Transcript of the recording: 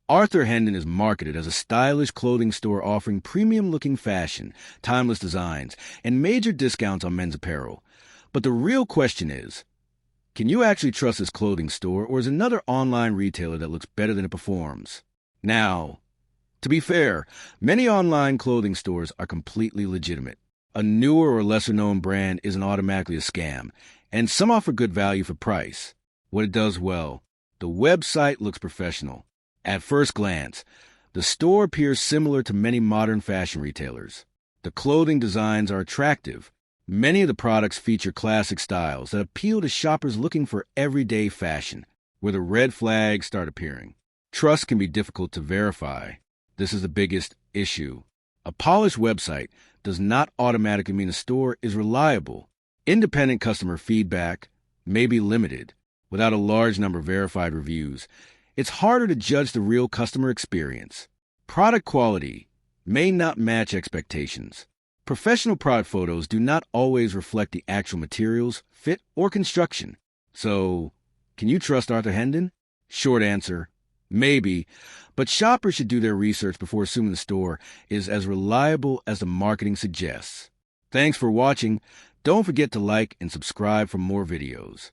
Arthur Hendon is marketed as a stylish clothing store offering premium-looking fashion, timeless designs, and major discounts on men's apparel. But the real question is, can you actually trust this clothing store, or is it another online retailer that looks better than it performs? Now, to be fair, many online clothing stores are completely legitimate. A newer or lesser-known brand isn't automatically a scam, and some offer good value for price. What it does well, the website looks professional. At first glance, the store appears similar to many modern fashion retailers. The clothing designs are attractive. Many of the products feature classic styles that appeal to shoppers looking for everyday fashion, where the red flags start appearing. Trust can be difficult to verify. This is the biggest issue. A polished website does not automatically mean a store is reliable. Independent customer feedback may be limited. Without a large number of verified reviews, it's harder to judge the real customer experience. Product quality may not match expectations. Professional product photos do not always reflect the actual materials, fit, or construction. So, can you trust Arthur Hendon? Short answer, maybe, but shoppers should do their research before assuming the store is as reliable as the marketing suggests. Thanks for watching. Don't forget to like and subscribe for more videos.